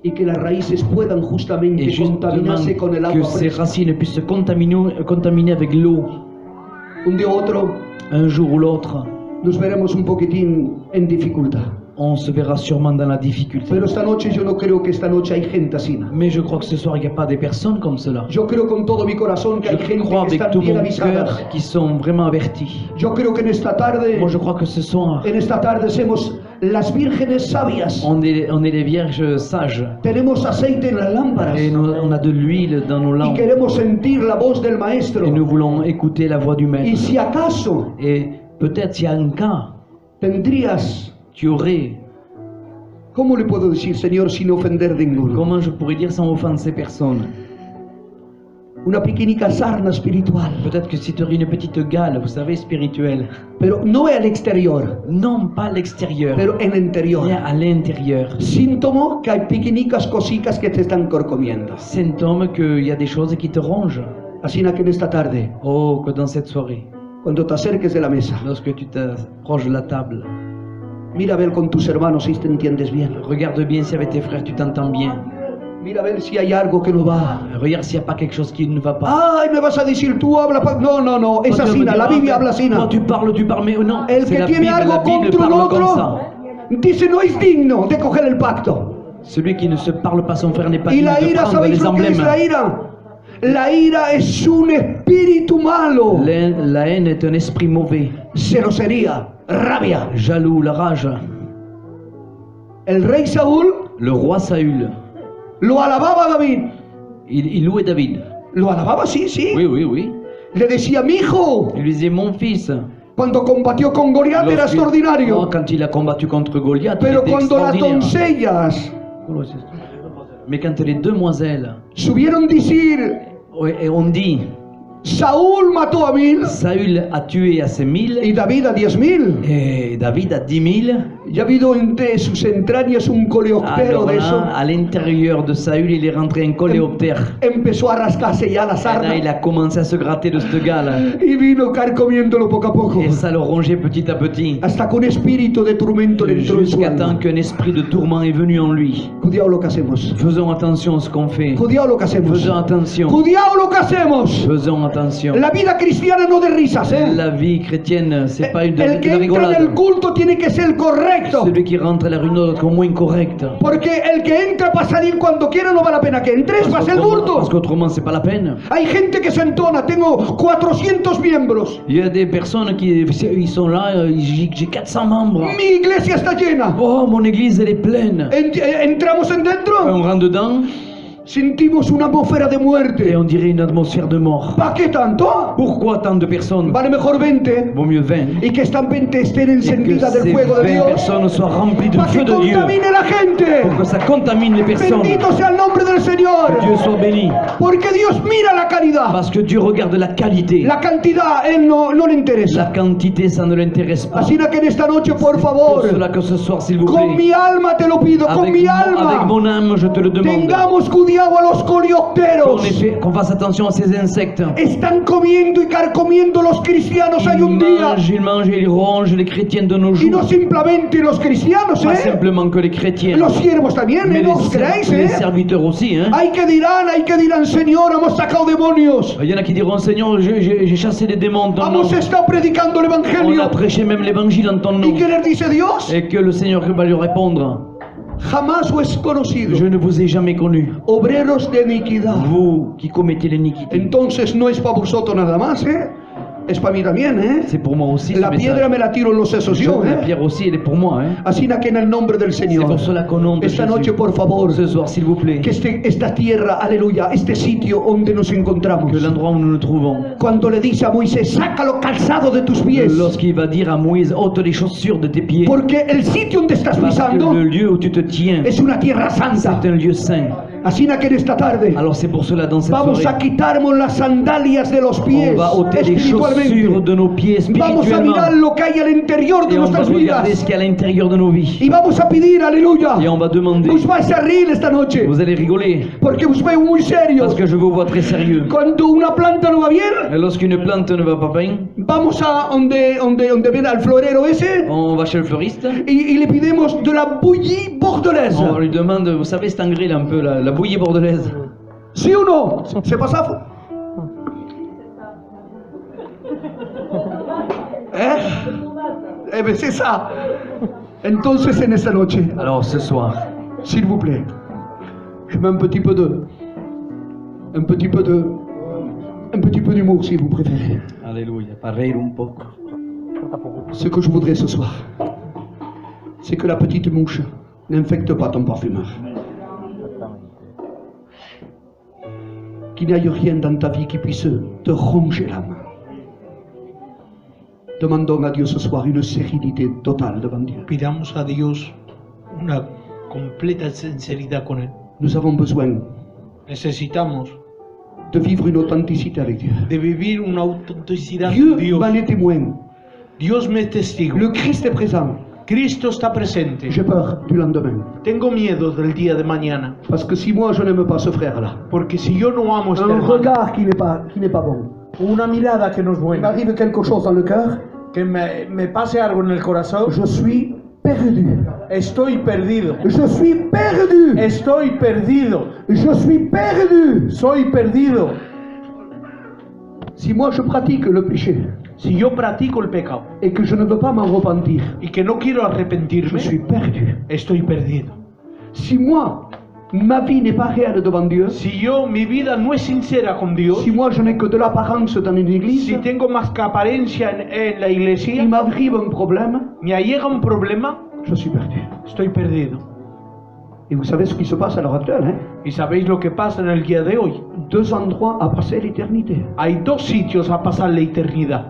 y que las raíces puedan et justamente justement contaminarse con el que agua ces fresca. racines puissent se contaminer avec l'eau, Un día u otro un jour ou l'autre, nos veremos un poquitín en dificultad. on se verra sûrement dans la difficulté. Pero esta noche yo no creo que esta noche hay gente así. Mais je crois que ce soir, il n'y a pas des personnes comme cela. Yo creo con todo mi corazón que hay Je gente crois que avec están tout bien mon avisadas. cœur qu'ils sont vraiment avertis. Yo creo que en esta tarde, Moi, je crois que ce soir, somos las vírgenes sabias. on est les vierges sages. Tenemos aceite en las lámparas Et on a de l'huile dans nos y lampes. queremos sentir la voz del maestro. Et nous voulons écouter la voix du Y Maître. si acaso Et peut-être s'il y a un cas, tendrías, tu aurais, ¿cómo le puedo decir, Señor, sin ofender ninguno? comment je pourrais dire sans offenser personne, Una pequeña sarna espiritual, peut-être que si tu aurais une petite gale, vous savez, spirituelle, pero no al exterior, non pas à l'extérieur, pero en el interior. mais à l'intérieur. Síntoma que hay pequeñitas cositas que te están corcomiendo. Symptôme qu'il y a des choses qui te rongent. Así que en esta tarde, Oh, que dans cette soirée, cuando te acerques de la mesa, lorsque tu t'approches de la table, mira a ver con tus hermanos si te entiendes bien. regarde bien si avec tes frères tu t'entends bien. Mira a ver si hay algo que no va. Regarde s'il n'y a pas quelque chose qui ne va pas. Ay, me vas a decir, tú hablas. No, no, no, es Toi, tu vas así, me la dire, Biblia ah, habla así. toi, tu parles, mais non, El c'est que la tiene Bible algo contra un parle comme otro, ça. dice no es digno de coger el pacto. Celui qui ne se parle pas son frère n'est pas Y digne la de ira, prendre ¿sabéis les lo que es emblèmes. la ira? La ira es un espíritu malo. La haine est un esprit mauvais, Celosería, rabia. jaloux, la rage. El rey Saúl Le roi Saül, lo alababa a David. il louait David. Lo alababa, sí, sí. Oui. Le decía, mi hijo, Il lui disait, mon fils, cuando combatió con Goliat era lorsqu'il- extraordinario. Oh, quand il a combattu contre Goliath, il Pero était cuando las extraordinaire. doncellas Mais quand les demoiselles, subieron decir, et on dit, Saúl mató a 1000 Saül a tué à ses 1000 y David a 10.000. et David a 10 000. Y ha habido entre sus entrañas un coleoptero Alors de eso. là, à l'intérieur de Saül, il est rentré un coléoptère. Empezó a rascarse ya la Et là, sarna il a commencé à se gratter de ce gars-là. y vino carcomiéndolo poco a poco. Et ça le rongeait petit à petit. Hasta que un espíritu de tormento le entró en su Jusqu'à temps alma. qu'un esprit de tourment est venu en lui. Cuidado lo que hacemos. Faisons attention à ce qu'on fait. Cuidado lo que hacemos. Faisons attention. Cuidado lo que hacemos. Faisons attention. La vida cristiana no de risas, ¿eh? La vie chrétienne, c'est pas une de El que la entra en rigolade. el culto tiene que ser correcto. Celui qui rentre à la réunion doit être au moins correct. Porque el que entra para salir cuando quiera no vale la pena que entres, va a ser Parce burdo. qu'autrement, c'est pas la peine. Hay gente que se entona, tengo 400 miembros. Il y a des personnes qui ils sont là, j'ai 400 membres. Mi iglesia está llena. Oh, mon église, elle est pleine. Entramos en dentro, On rentre dedans sentimos una atmósfera de et muerte. on dirait une atmosphère de mort. ¿Para qué tanto? Pourquoi tant de personnes? Vale mejor 20 Vaut mieux 20. y que estas 20 estén Et que encendidas del ces fuego de 20 Dios personnes soient remplies du para feu que de Dieu. contamine la gente. Pour que ça contamine les personnes. Bendito sea el nombre del Que Señor. Dieu soit béni. Porque Dios mira la calidad. Parce que Dieu regarde la qualité. La cantidad a Él no le La interesa. quantité, ça ne l'intéresse pas. Así que en esta noche, por favor, Pour cela que ce soir, s'il vous con plaît, mi alma te lo pido, con mi avec alma, mon âme, je te le demande. tengamos cuidado a los Qu'en coleopteros. effet, qu'on fasse attention à ces insectes. Están comiendo y carcomiendo los cristianos hay un día. Ils mangent et ils rongent les chrétiens de nos Y no jours. simplemente los cristianos, Pas ¿eh? simplement que les chrétiens, Los siervos también, mais ¿eh? ¿No os creéis, les eh? serviteurs aussi. Hein. Hay que dirán, Señor, hemos sacado demonios. Il y en a qui diront, Seigneur, j'ai chassé des démons dans ton nom. Hemos estado predicando el On a Evangelio. prêché même l'évangile en ton nom. ¿Y qué les dice Dios? Et que le Seigneur va lui répondre, Jamás os he conocido. je ne vous ai jamais connu, Obreros de iniquidad. vous qui commettez l'iniquité. Entonces no es para vosotros nada más, ¿eh? Es para mí también, ¿eh? C'est pour moi aussi ce La message. piedra me la tiro en los sesos yo, La ¿eh? pierre aussi, elle est pour moi. Hein. Así que en el nombre del C'est Señor, pour cela qu'au nom de esta Jésus, noche, por favor, ce soir, s'il vous plaît, que esta tierra, aleluya, este sitio donde nos encontramos, que l'endroit où nous nous trouvons, cuando le dice a Moisés, saca lo calzado de tus pies, lorsqu'il va dire à Moïse, ôte les chaussures de tes pieds, porque el sitio donde estás parce que pisando le lieu où tu te tiens, es una tierra santa. c'est un lieu saint. Así que en esta tarde Alors c'est pour cela, dans cette vamos a soirée, quitarnos las sandalias de los pies on va ôter les chaussures espiritualmente. de nos pieds Vamos a mirar spirituellement, lo que hay al interior de et on va nuestras regarder vidas ce qu'il y a à l'intérieur de nos vies, y vamos a pedir, aleluya, et on va demander, os vais a reír esta noche vous allez rigoler, porque os veo muy serios. parce que je vous vois très sérieux. Cuando una planta no va bien, Et lorsqu'une plante ne va pas bien, vamos a donde viene al florero ese on va chez le fleuriste, y le pidemos de la bouillie bordelaise. on lui demande, vous savez, cet engrais là un peu, la bouillie bordelaise. ¿Sí o no? ¿Se pasa? C'est ça. Entonces en esta noche, Alors ce soir, s'il vous plaît, je mets un petit peu d'humour si vous préférez. alléluia, para reír un poco. Ce que je voudrais ce soir, c'est que la petite mouche n'infecte pas ton parfumeur. Qu'il n'y ait rien dans ta vie qui puisse te ronger l'âme. Demandons à Dieu ce soir une sérénité totale devant Dieu. Pidamos a Dios una completa sinceridad con Él. Nous avons besoin Necesitamos de vivre une authenticité avec Dieu. de vivir una autenticidad Dieu con Dios. m'en est témoin. Dios me es testigo. Le Christ est présent. Cristo está presente. J'ai peur du lendemain. Tengo miedo del día de mañana. Parce que si moi je n'aime pas ce frère-là, Porque si yo no amo a este un hermano, regard qui n'est pas bon, una mirada que no es il buena, m'arrive quelque chose dans le cœur, que me pase algo en el corazón, je suis perdu. estoy perdido. Je suis perdu. Estoy perdido. Je suis perdu. Soy perdido. Si moi je pratique le péché Si yo practico el pecado et que je ne veux pas m'en repentir, y que no quiero je arrepentirme, suis perdu. estoy perdido. Si moi, ma vie n'est pas réelle devant Dieu, Si yo, mi vida no es sincera con Dios, si moi je n'ai que de l'apparence dans une église, si tengo más que apariencia en la il iglesia, m'arrive un problème, me llega un problema, je suis perdu. estoy perdido. Et vous savez ce qui se passe à l'heure actuelle, hein? ¿Y sabéis lo que pasa en el día de hoy? Deux endroits à passer l'éternité. Hay dos sitios a pasar la eternidad.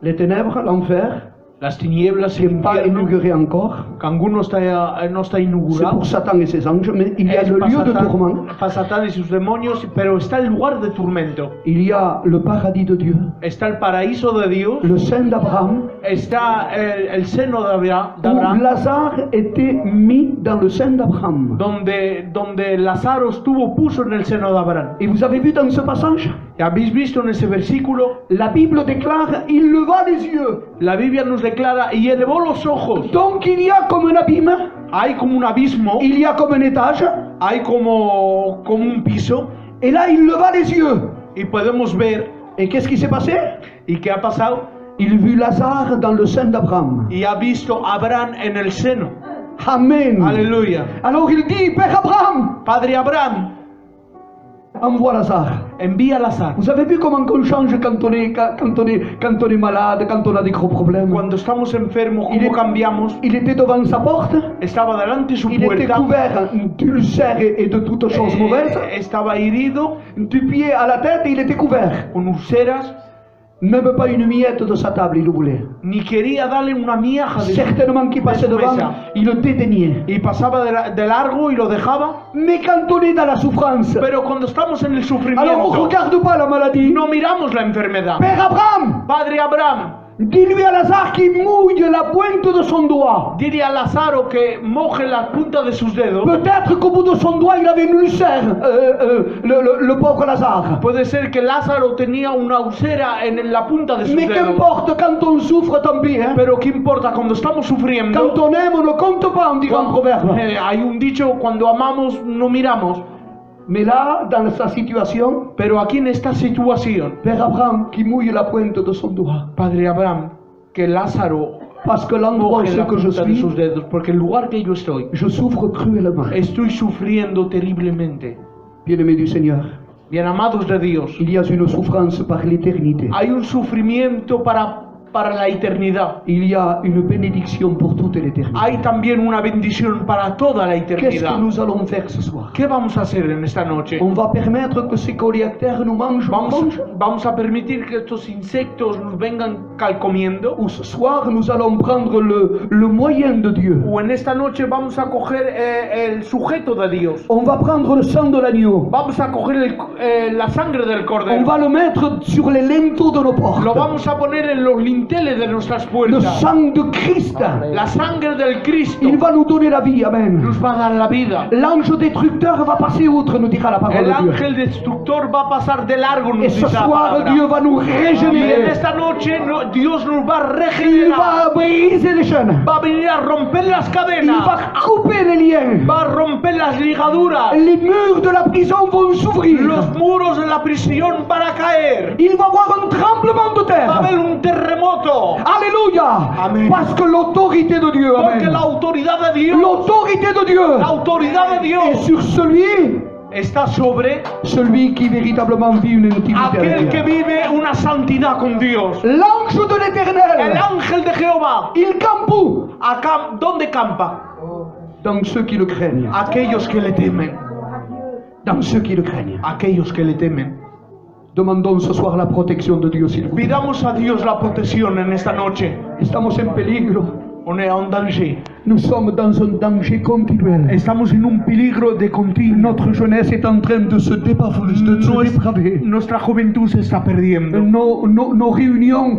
Les ténèbres, l'enfer, Las tinieblas qui y el n'est pas infierno, inauguré encore. que aún no está C'est inaugurado. pour Satan et ses anges, mais il y a Es le lieu de tourment. para Satán y sus demonios, pero está el lugar de tormento. Il y a le paradis de Dieu, Está el paraíso de Dios, le sein d'Abraham, está el seno de où Abraham, Lazare était mis dans le sein d'Abraham. donde Lázaro estuvo puso en el seno de Abraham. Et vous avez vu dans ce passage, ¿Habéis visto en ese versículo? la Bible déclare, il leva les yeux. La Biblia nos declara, y elevó los ojos. Donc il y a comme un abîme, Hay como un abismo, il y a comme un étage, hay como un piso, et là il leva les yeux. y podemos ver Et qu'est-ce qui s'est passé? ¿Y qué ha pasado? Il vit Lazare dans le sein d'Abraham. Y ha visto a Abraham en el seno. Amen. Aleluya. Alors il dit, Père Abraham, Padre Abraham, envoie Lazare. envía a Lázaro. Vous avez vu comment on change quand on est malade, quand on a des gros problèmes? Cuando estamos enfermos, Il ¿cómo est- cambiamos? Il était devant sa porte, Estaba delante de su il était puerta, couvert d'ulcères et de toutes choses mauvaises. estaba herido, Du pied à la tête, il était couvert. con ulceras, Même pas une miette de sa table, il le voulait. ni quería darle una miaja de su Certainement qui passait de su devant, mesa. il le dédaignait. Y pasaba de largo y lo dejaba. Mais quand on est dans la souffrance, Pero cuando estamos en el alors on sufrimiento, ne regarde pas la maladie. no miramos la enfermedad. Père Abraham, Padre Abraham, dis-lui à Lazare qu'il mouille la pointe de son doigt. dile a Lázaro que moje la punta de sus dedos. Peut-être qu'au bout de son doigt, il avait une ulcère, le pauvre Lazare. Puede ser que Lázaro tenía una ulcera en la punta de sus Mais dedos. qu'importe, quand on souffre, tant pis. Hein? Pero qué importa, cuando estamos sufriendo, Quand on aime, on ne compte pas, on dit un proverbe. hay un dicho, cuando amamos no miramos. Mais là, dans sa situation, Pero aquí en esta situación, Père Abraham qui mouille la pointe de son doigt. Padre Abraham, que Lázaro Parce que l'endroit où moje c'est la que je punta de suis, sus dedos, porque el lugar que yo estoy, je souffre cruellement. estoy sufriendo terriblemente. Bien-aimé du Seigneur, Bien amados de Dios, il y a une souffrance par l'éternité. hay un sufrimiento para la eternidad. Il y a une bénédiction pour toute l'éternité. Hay también una bendición para toda la Qu'est-ce que eternidad. nous allons faire ce soir? ¿Qué vamos a hacer en esta noche? On va permettre que ces coléoptères nous mangent. Vamos a permitir que estos insectos nos vengan calcomiendo. Ou ce soir, nous allons prendre le moyen de Dieu. O en esta noche vamos a coger el sujeto de Dios. On va prendre le sang de l'agneau. Vamos a coger la sangre del On cordero. va le mettre sur les linteaux de nos Lo portes. vamos a poner en los linteles de nuestras Le puertas. sang de Christ, La sangre del Cristo il va nous donner la vie. Amen. nos va a dar la vida. L'ange destructeur va passer outre, nous dira la parole El de Dieu. ángel destructor va a pasar de largo, Et nos ce dice la soir, palabra. Dieu va nous Y en régénérer. esta noche Dios nos va a Il regenerar. va briser les chaînes. Va a venir a romper las Il cadenas. va couper les liens. Va a romper las ligaduras. Les murs de la prison vont s'ouvrir. Los muros de la prisión van a caer. Il va y avoir un tremblement de Va a terre. haber un terremoto. Alléluia. Amen. Parce que l'autorité de Dieu, Porque amen. la autoridad de Dios, L'autorité de Dieu la autoridad de est Dios sur celui está sobre qui véritablement vit une intimité avec aquel que Dieu. vive una santidad con Dios. L'ange de El l'Éternel, ángel de Jehová, il campe où? ¿dónde campa? Dans ceux qui le craignent. Aquellos que le temen. Dans ceux qui le craignent. Aquellos que le temen. Demandons ce soir la protection de Dieu, s'il vous plaît. Pidamos a Dios la protección en esta noche. Estamos en peligro. On est en danger. Nous sommes dans un danger continuel. Estamos en un peligro de continuo. Notre jeunesse est en train de se dépraver. Nuestra juventud se está perdiendo. Nos réunions,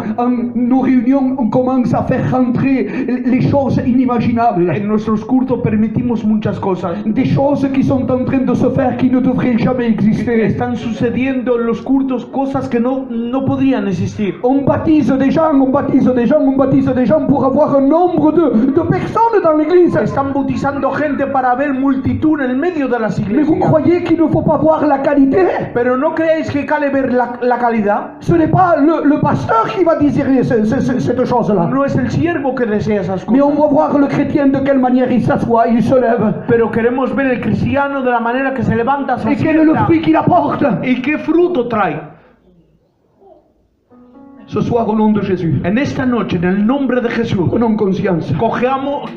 on commence à faire rentrer les choses inimaginables. En nuestros cultos permitimos muchas cosas. Des choses qui sont en train de se faire qui ne devraient jamais exister. Están sucediendo en los cultos cosas que no podrían existir. On baptise des gens pour avoir un nombre de personnes dans l'église. Están bautizando gente para ver multitud en el medio de las Mais vous iglesias. croyez qu'il ne faut pas voir la qualité? Pero no creáis que cale ver la calidad. Ce n'est pas le pasteur qui va désirer cette chose-là. No es el siervo que desea esas Mais on cosas. va voir le chrétien de quelle manière il s'assoit, il se lève. Pero queremos ver el cristiano de la manera que se levanta, se Et quel est le sienta. fruit qu'il apporte? ¿Y qué fruto trae? Ce soir, au nom de Jésus, En esta noche, en el nombre de Jesús, prenons conscience cogemos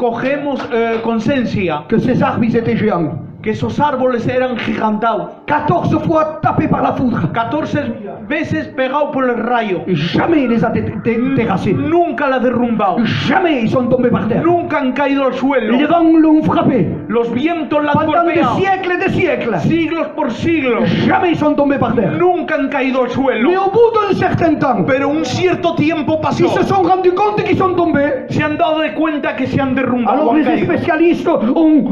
conciencia que ces arbres, ils étaient géants. que esos árboles eran gigantados. 14 fois tapés par la foudre. 14 veces pegado por el rayo. Jamais il les a terrassés. Nunca la derrumbado. Jamais ils sont tombés par terre. Nunca han caído al suelo. Les vents l'ont frappé. Los vientos la han Pendant des golpeado. siècles et des siècles. Siglos por siglos. Jamais ils sont tombés par terre. Nunca han caído al suelo. Mais au bout d'un certain temps, Pero un cierto tiempo pasó. ils se sont rendus compte qu'ils sont tombés. Se han dado de cuenta que se han derrumbado. Alors han les caído. spécialistes ont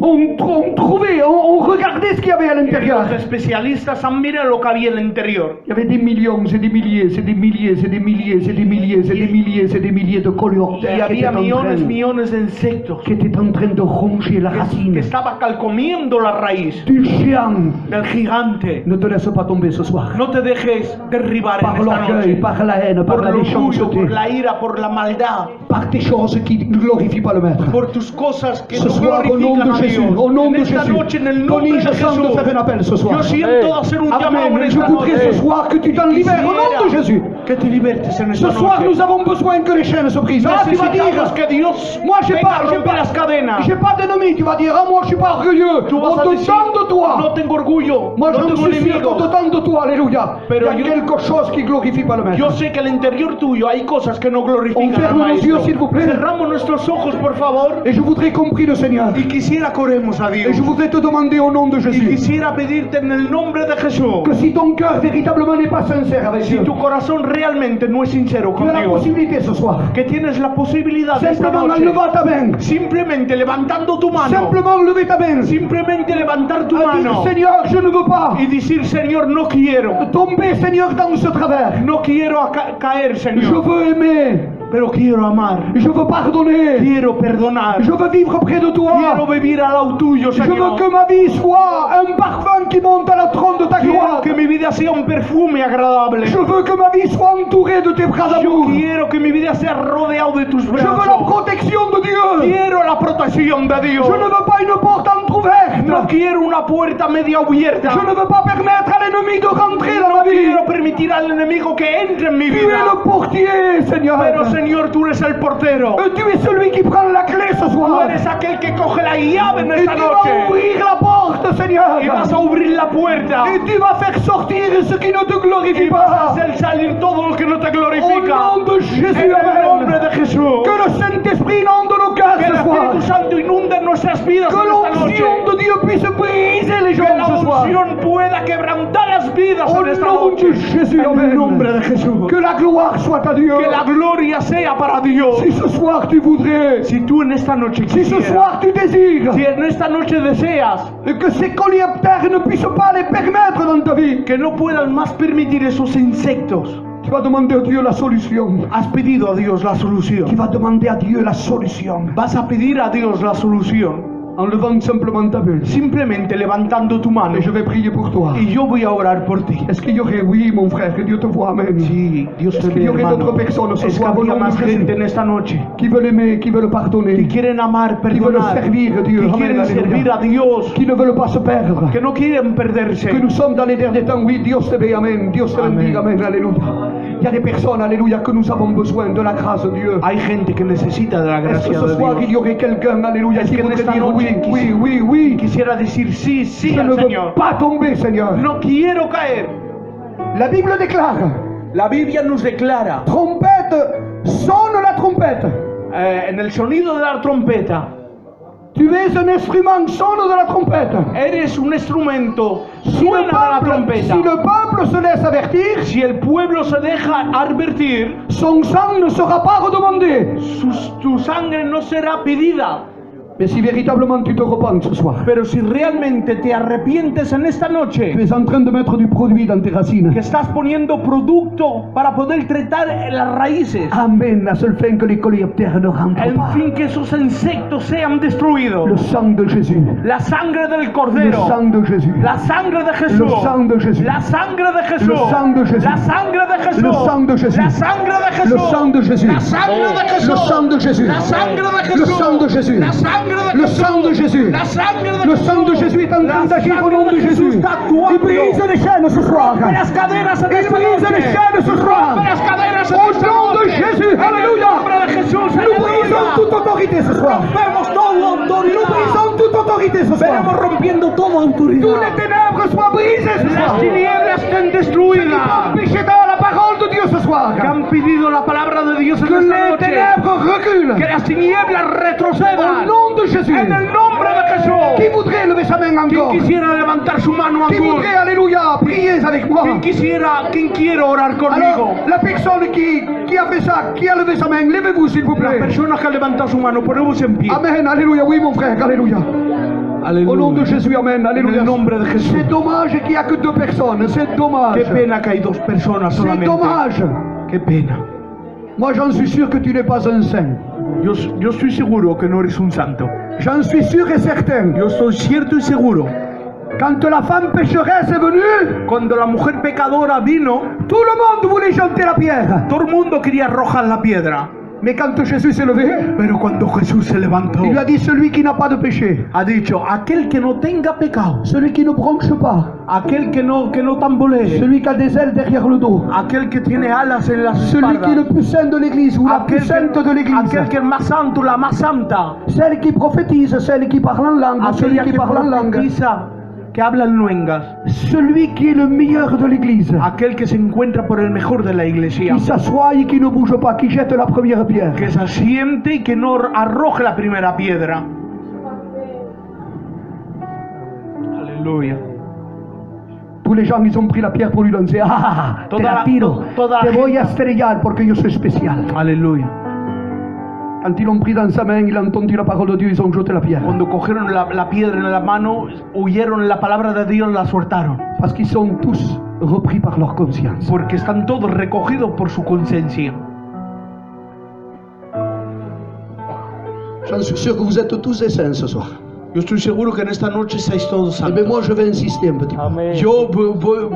regardé ce qu'il y avait à Los l'intérieur. especialistas han mirado lo que había en el interior. Il y avait des millions, c'est des milliers, c'est des milliers, c'est des milliers, c'est des milliers, c'est des milliers, c'est des milliers de coléoptères Y había millones de insectos qui étaient en train de ronger la que racine estaba calcomiendo la raíz du géant. del gigante. Ne te laisse pas tomber ce soir. No te dejes derribar Par en esta l'orgueil, noche. par la haine, par Por la el orgullo, méchanceté, por la ira, por la maldad, par tes choses qui ne glorifient pas le Maître. por tus cosas que Ce no soir, au nom glorifican de a Jésus, Dios. au nom En de esta Jésus, noche, en el nombre Tony, de je sens de Jesús, faire un appel ce soir. yo siento hacer un llamado en Amen. Je esta voudrais ce noche. soir que tu t'en libères au nom de Jésus. Que te libertes en Ce esta soir, nous noche. avons besoin que les chaînes se brisent. Ah, tu vas dire, Necesitamos que Dios moi j'ai venga a pas, romper las cadenas. j'ai pas d'ennemi. Tu vas dire, ah, moi je suis pas orgueilleux. Tú vas a On te decir, donne de toi. no tengo orgullo, Moi, no je tengo suis sûr enemigo. qu'on te donne de toi, alléluia. Pero Il y a yo- quelque chose qui glorifie pas le Maître. Yo sé que al interior tuyo hay cosas que no On glorifican al ferme nos Maestro. yeux, s'il vous plaît. Cerramos nuestros ojos, por favor, Et je voudrais qu'on prie le Seigneur. y quisiera que oremos a Et Dios. je voudrais te demander au nom de Y Jésus quisiera pedirte en el nombre de Jesús, que si ton cœur véritablement n'est pas sincère avec si Dieu, tu corazón realmente no es sincero tu con as la Dios, possibilité ce soir, que tienes la posibilidad de esta simplement en noche, levant ta main, simplemente levantando tu mano, simplement lever ta main, simplemente levantar tu à dire, mano Seigneur, je ne veux pas y decir, Señor, no quiero, tomber, Seigneur, dans ce travers. no quiero caer, Je Señor, veux aimer, pero quiero amar, je veux pardonner, quiero perdonar, je veux vivre près de toi. quiero vivir al lado tuyo, Je veux Señor. que ma vie soit un parfum qui monte à la trône de ta Quiero gloire. que mi vida sea un perfume agradable. Je veux que ma vie soit entourée de tes bras Yo d'amour. quiero que mi vida sea rodeado de tus Je veux la brazos. protection de Dieu. Quiero la protección de Dios. Je ne veux pas une porte entrouverte. No quiero una puerta media abierta. Je ne veux pas permettre à l'ennemi de rentrer dans ma vie. Quiero permitir al enemigo que entre en mi Tu es vida. le portier, Seigneur. Pero Señor, tú eres el portero. Tu es celui qui prend la clé ce Tú soir. eres aquel que coge la llave en Et esta tu vas noche. ouvrir la porte, Seigneur. Y vas a abrir la puerta. Et tu vas faire sortir ce qui ne te glorifie Y vas a pas. hacer salir todo lo que no te Au glorifica. nom de Jésus, En el nombre Amen. de Jesús. Que le Saint-Esprit inonde nos cœurs Que el ce soir. Espíritu Santo inunde nuestras vidas Que en esta noche. l'onction de Dieu puisse briser les Que gens la ce soir. unción pueda quebrantar las vidas Au en esta nom noche. de Jésus, En Amen. el nombre de Jesús. Que la gloire soit à Dieu. Que la gloria sea para Dios. Si ce soir tu voudrais, Si tú en esta noche si ce quisieras, soir tu désires, si en esta noche deseas que ces coléoptères ne puissent pas les permettre dans ta vie, que no puedan más permitir esos insectos, tu vas demander à Dieu la solution. has pedido a Dios la Tu solución. vas demander à Dieu la solution. Vas a pedir a Dios la solución En levant simplement ta main. simplemente levantando tu mano Et je vais prier pour toi. y yo voy a orar por ti. Est-ce qu'il y aurait, oui mon frère, que Dieu te voit, Amen. Sí, Dios te Est-ce qu'il ve, y aurait hermano. d'autres personnes ce Es que soir au habría nom de más gente Jésus en esta noche qui veulent aimer, qui veulent que pardonner, quieren amar, qui veulent perdonar, servir Dieu, que Amen, quieren servir alléluia, a Dios, qui ne veulent pas se perdre. que no quieren perderse. Que nous sommes dans les derniers temps, oui, Dieu te veut, Amen. Dieu te bendiga, Amen, alléluia. Il y a des personnes, alléluia, que nous avons besoin de la grâce de Dieu. Hay gente que necesita de la Est-ce que gracia ce de soir il Dios. y aurait quelqu'un, alléluia, Est-ce qui que en voudrait esta dire noche oui, oui, oui, oui. Quisiera decir sí, sí Je al ne veux Señor. pas tomber, Seigneur. No quiero caer. La Bible déclare, La Biblia nos declara trompette, sonne la trompette. en el sonido de la trompeta, Tu es un instrument, sonne de la trompette. eres un instrumento, Si le, suena la peuple, trompeta. si le peuple se laisse avertir, Si el pueblo se deja advertir, son sang ne sera pas redemandé. tu sangre no será pedida. Mais si véritablement tu te repens ce soir, Pero si realmente te arrepientes en esta tu noche, es en train de mettre du produit dans tes racines. que estás poniendo producto para poder tratar las raíces, Amen, la seule fin que les coléoptères ne rentrent en pas. fin que esos insectos sean destruidos. Le sang de Jésus. La sangre del Le Cordero, sang de Jésus. la sangre de Jesús, Le sang de Jésus. la sangre de Jesús, Le sang de Jésus. la sangre de Jesús, Le sang de Jésus. la sangre de Jesús, Le sang de Jésus. la sangre de Jesús, Le sang de Jésus. la sangre de Le Jesús, sang de Jésus. la sangre de Le Jesús, sang de Jésus. la sangre de Le sang de Jésus est en train d'agir au nom de Jésus. Il brise les chaînes ce soir. Rompe las cadenas en Il esta brise les noche. chaînes ce soir. Rompe las cadenas en Au esta nom de noche. Jésus. En el Alléluia. nombre de Jesús, Nous brisons aleluya. toute autorité ce soir. Rompemos toda Nous autoridad. brisons toute autorité ce Venimos soir. rompiendo toda Tous les autoridad. ténèbres soient brisées ce soir. Las tinieblas estén destruidas. Empêchez dans la parole de Dieu ce soir. Que han pedido la palabra de Dios en Que esta les noche. ténèbres reculent. Que las tinieblas Au retrocedan. nom de Jésus. En el nombre de Jesús. Qui voudrait lever sa main Quien encore? quisiera levantar su mano Qui aún. voudrait, alléluia, prier avec moi? Quien quiere orar conmigo. Alors, la personne qui a fait ça, qui a levé sa main, levez-vous s'il vous Las plaît. personas que han levantado su mano, ponemos en pie. Amen, alléluia, oui mon frère, alléluia. Au nom de Jésus, Amen. En Alléluia. el nombre de Jesús. C'est dommage qu'il n'y a que 2 personnes. C'est dommage. Qué pena que hay 2 personas C'est solamente. dommage. Qué pena. Moi, j'en suis sûr que tu n'es pas un saint. Yo estoy seguro que no eres un santo. J'en suis sûr et certain. Yo estoy cierto y seguro. Quand la femme pécheresse est venue, Cuando la mujer pecadora vino, tout le monde voulait jeter la pierre. todo el mundo quería arrojar la piedra. Mais quand Jésus s'est levé, Pero cuando Jesús se levantó, il lui a dit celui qui n'a pas de péché, ha dicho, aquel que no tenga pecado, celui qui ne bronche pas, aquel que no tambolee, celui qui a des ailes derrière le dos, aquel que tiene alas en las celui qui est le espaldas, plus saint de l'église ou la plus sainte de l'église, aquel que es más santo, la más santa, celle qui prophétise, celle qui parle en langue, celui aquella qui que parle en langue, profetiza, que habla en luengas, celui qui est le meilleur de l'église, aquel que se encuentra por el mejor de la iglesia, qui s'assoit et qui ne bouge pas, qui jette la première pierre. que se asiente y que no arroje la primera piedra. Aleluya. Tous les gens, ils ont pris la pierre pour lui lancer. Ah, te Toda la la- tiro, toda te la voy a estrellar porque yo soy especial. Aleluya. Quand ils l'ont pris dans sa main, il a entendu la parole de Dieu, ils ont jeté la pierre. Cuando cogieron la piedra en la mano, huyeron la palabra de Dios, la soltaron. Parce qu'ils sont tous repris par leur conscience. Porque están todos recogidos por su conciencia. J'en suis sûr que vous êtes tous des saints ce soir. Yo estoy seguro que en esta noche estáis todos Eh bien, santos. moi, je vais insister un petit peu. Yo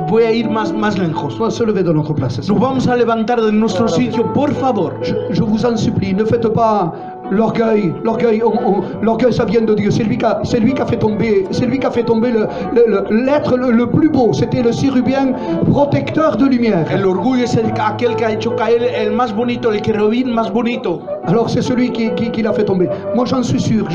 voy a ir más lejos. On va se lever de notre place. ce Nos soir. vamos a levantar de nuestro sitio, por favor. Je vous en supplie, ne faites pas l'orgueil. L'orgueil, ça vient de Dieu. C'est lui qui a fait tomber, l'être le plus beau. C'était le chérubin protecteur de lumière. El orgullo es aquel que ha hecho caer el más bonito, el querubín más bonito. Alors c'est celui qui l'a fait tomber. Moi j'en suis sûr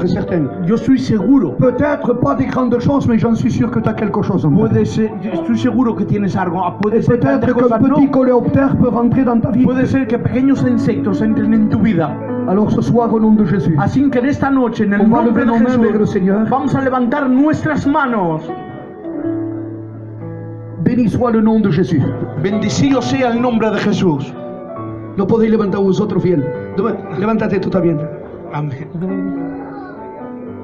et certain. Yo estoy seguro. Peut-être pas des grandes choses, mais j'en suis sûr que tu as quelque chose en toi. Puede ser, yo estoy seguro que tienes algo. Puede ser Peut-être tantas qu'un cosas, petit no. coléoptère peut rentrer dans ta vie. Puede ser que pequeños insectos entren en tu vida. Alors ce soir, au nom de Jésus, Así que en esta noche, en el on va nombre lever de nos mains vers le Jesús, Seigneur. vamos a levantar nuestras manos. Béni soit le nom de Jésus. Bendecido sea el nombre de Jesús. No podéis levantar vosotros bien. Levántate tú también. Amén.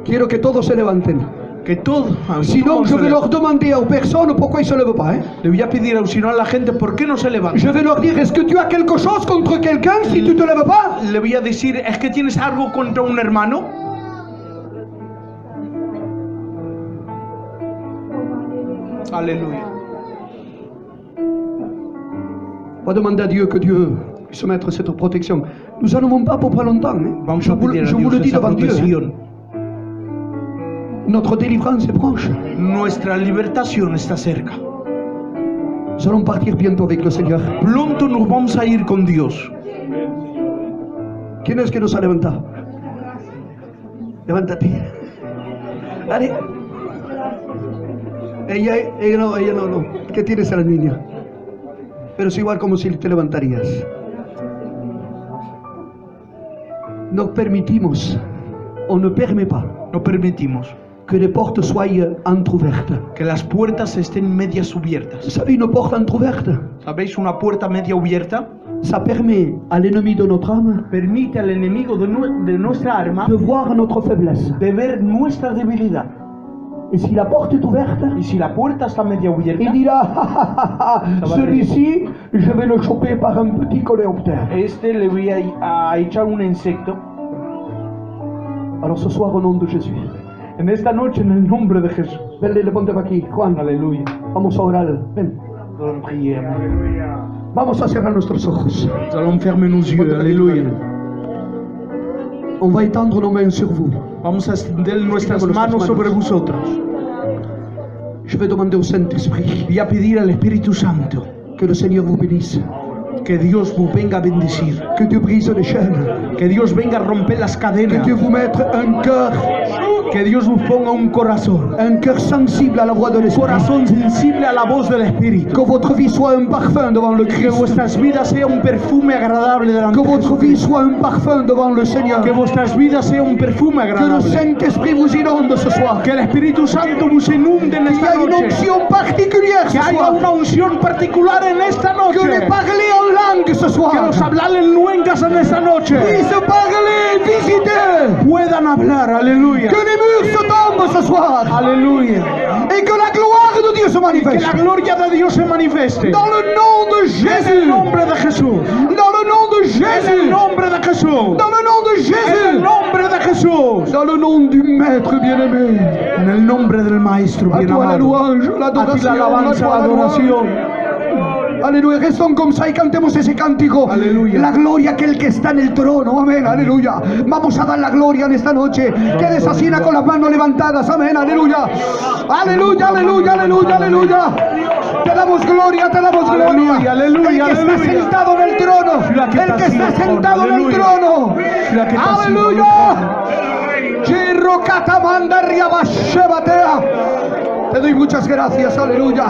Quiero que todos se levanten. Que todo. Sinon, je vais leur demander aux personnes pourquoi ils ne se lèvent pas. Le voy a pedir si no a la gente por qué no se levanta. Je vais leur dire, est-ce que tu as quelque chose contre quelqu'un si tu ne te lèves pas? Le voy a decir, ¿es que tienes algo contra un hermano? Aleluya. On va demander à Dieu que Dieu puisse mettre cette protection. Nous n'en avons pas pour pas longtemps. Hein. Vamos Je a vous, pedir a je vous Dios le dis esa devant Dieu. Hein. protección. Notre délivrance est proche. Nuestra libertación está cerca. Nous allons partir bientôt avec le Seigneur. Pronto nos vamos a ir con Dios. ¿Quién es que nos ha levantado? Levántate. Dale. Ella no. ¿Qué tienes a la niña? Pero es igual como si te levantarías. No permitimos, on ne permet pas, No permitimos que les portes soient entrouvertes. que las puertas estén medias Vous abiertas. savez, une porte entrouverte, ¿Sabéis? Una puerta media abierta ça permet à l'ennemi de notre âme Permite al enemigo de nuestra alma de voir notre faiblesse. de ver nuestra debilidad. Et si la porte est ouverte, Y si la puerta está media abierta, il dira, celui-ci, je vais le choper par un petit coléoptère. le voy a echar un insecto. Alors ce soir, au nom de Jésus, En esta noche, en el nombre de Jesús. ven, levante aquí, Juan, Aleluya. vamos a orar, ven. Vamos a cerrar nuestros ojos. Nous allons fermer nos yeux. Aleluya. On va étendre nos mains sur vous. Vamos a extender nuestras manos sobre vosotros. Je vais demander au Saint-Esprit Voy a pedir al Espíritu Santo que le Seigneur vous bénisse, que Dios vous venga a bendecir, que Dieu brise les chaînes, que Dios venga a romper las que cadenas, Dieu vous mette un que Dios vous ponga un cœur sensible à la voix de l'Esprit, corazón sensible a la voz del Espíritu, que votre vie soit un parfum devant le que Christ, vuestras vidas sea un perfume agradable delante que de votre vie soit un parfum devant le Seigneur, que vuestras vidas sea un perfume que le agradable, Saint-Esprit vous inonde ce soir, que el Espíritu Santo vous inunde en qu'il y esta a une noche, onction particulière que ce haya soir, una unción particular en esta que les noche, parler en langue ce que soir, los hablar en luengas en esta noche puissent parler, visiter, puedan hablar, aleluya, que les les murs se tombent ce soir. Aleluya. Et que la gloire de Dieu se Que la manifeste. gloria de Dios se manifieste. Dans le nom de En el Jésus. nombre de Jesús. Dans le nom de En el Jésus. nombre de Jesús. Dans le nom de En el Jésus. nombre de Jesús. Dans le nom du Maître bien-aimé. En el nombre del Maestro À bien toi la amado. louange, A ti l'adoration. la alabanza, à toi la la louange. adoración. Aleluya, restons comme ça y cantemos ese cántico. Aleluya. La gloria aquel que está en el trono, amén, aleluya. Vamos a dar la gloria en esta noche. Quedes así con las manos levantadas, amén, aleluya. Aleluya, aleluya, aleluya, aleluya. Te damos gloria, te damos gloria. Aleluya, aleluya, El que está aleluya. sentado en el trono, el que está sentado en el trono. Aleluya. Chirro catamanda riabashebatea. Te doy muchas gracias, aleluya.